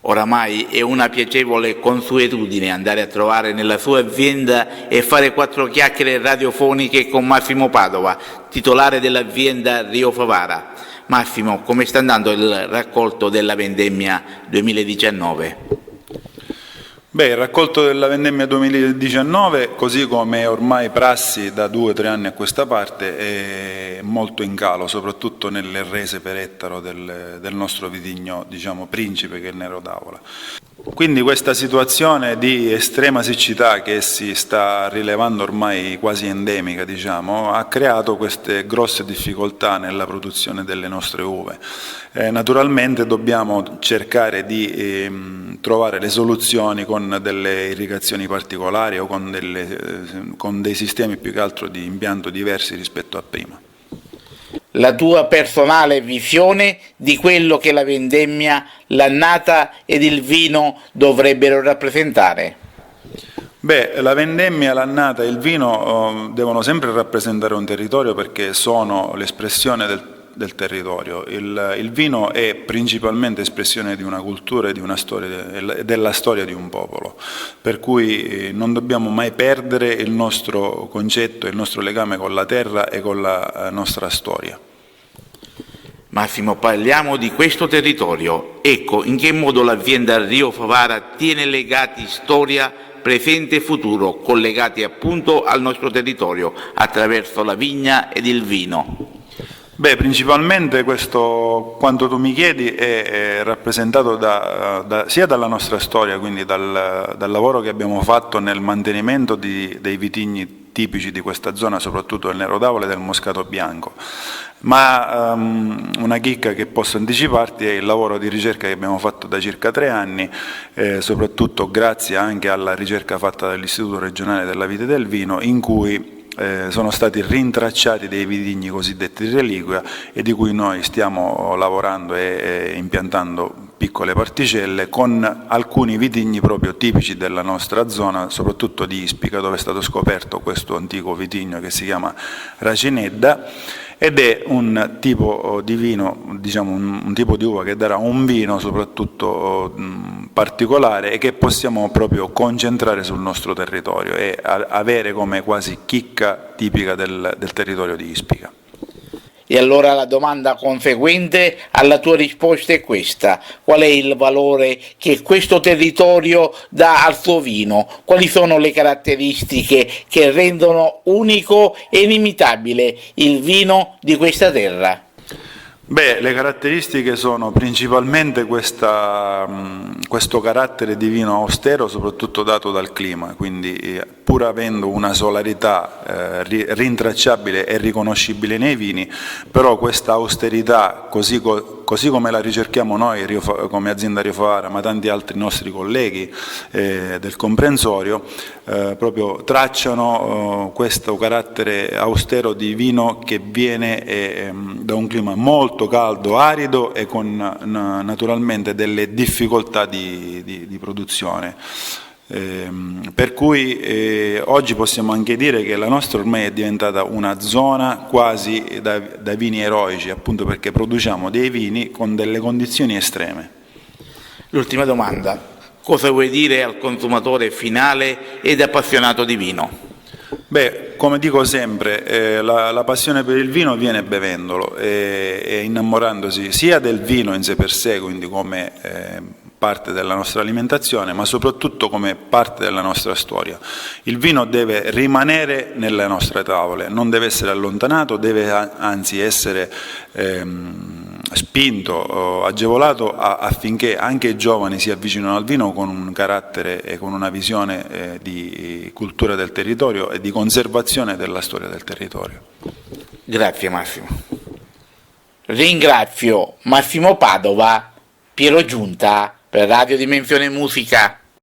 Oramai è una piacevole consuetudine andare a trovare nella sua azienda e fare 4 chiacchiere radiofoniche con Massimo Padova, titolare dell'azienda Rio Favara. Massimo, come sta andando il raccolto della vendemmia 2019? Il raccolto della vendemmia 2019, così come è ormai prassi da 2 o 3 anni a questa parte, è molto in calo, soprattutto nelle rese per ettaro del nostro vitigno, diciamo, principe, che è il Nero d'Avola. Quindi questa situazione di estrema siccità che si sta rilevando ormai quasi endemica, diciamo, ha creato queste grosse difficoltà nella produzione delle nostre uve. Naturalmente dobbiamo cercare di trovare le soluzioni con delle irrigazioni particolari o con dei sistemi più che altro di impianto diversi rispetto a prima. La tua personale visione di quello che la vendemmia, l'annata ed il vino dovrebbero rappresentare? La vendemmia, l'annata e il vino devono sempre rappresentare un territorio, perché sono l'espressione del territorio. Il vino è principalmente espressione di una cultura e di una storia, della storia di un popolo, per cui non dobbiamo mai perdere il nostro concetto, il nostro legame con la terra e con la nostra storia. Massimo, parliamo di questo territorio. Ecco, in che modo l'azienda Rio Favara tiene legati storia, presente e futuro, collegati appunto al nostro territorio attraverso la vigna ed il vino? Principalmente questo, quanto tu mi chiedi, è rappresentato sia dalla nostra storia, quindi dal lavoro che abbiamo fatto nel mantenimento dei vitigni tipici di questa zona, soprattutto del Nero d'Avola e del Moscato Bianco. Ma una chicca che posso anticiparti è il lavoro di ricerca che abbiamo fatto da circa 3 anni, soprattutto grazie anche alla ricerca fatta dall'Istituto regionale della vite e del vino, in cui sono stati rintracciati dei vitigni cosiddetti di reliquia, e di cui noi stiamo lavorando e impiantando piccole particelle con alcuni vitigni proprio tipici della nostra zona, soprattutto di Ispica, dove è stato scoperto questo antico vitigno che si chiama Racinedda, ed è un tipo di vino, diciamo un tipo di uva che darà un vino soprattutto particolare e che possiamo proprio concentrare sul nostro territorio e avere come quasi chicca tipica del territorio di Ispica. E allora la domanda conseguente alla tua risposta è questa: qual è il valore che questo territorio dà al suo vino? Quali sono le caratteristiche che rendono unico e inimitabile il vino di questa terra? Le caratteristiche sono principalmente questo carattere di vino austero, soprattutto dato dal clima, quindi pur avendo una solarità rintracciabile e riconoscibile nei vini, però questa austerità, così come la ricerchiamo noi come azienda Rio Favara, ma tanti altri nostri colleghi del comprensorio, proprio tracciano questo carattere austero di vino che viene da un clima molto caldo, arido e con naturalmente delle difficoltà di produzione. Per cui oggi possiamo anche dire che la nostra ormai è diventata una zona quasi da vini eroici, appunto perché produciamo dei vini con delle condizioni estreme. L'ultima domanda: cosa vuoi dire al consumatore finale ed appassionato di vino? Come dico sempre, la passione per il vino viene bevendolo e innamorandosi sia del vino in sé per sé, quindi come parte della nostra alimentazione, ma soprattutto come parte della nostra storia. Il vino deve rimanere nelle nostre tavole, non deve essere allontanato, deve anzi essere spinto, agevolato affinché anche i giovani si avvicinino al vino con un carattere e con una visione di cultura del territorio e di conservazione della storia del territorio. Grazie Massimo. Ringrazio Massimo Padova, Piero Giunta per Radio Dimensione Musica.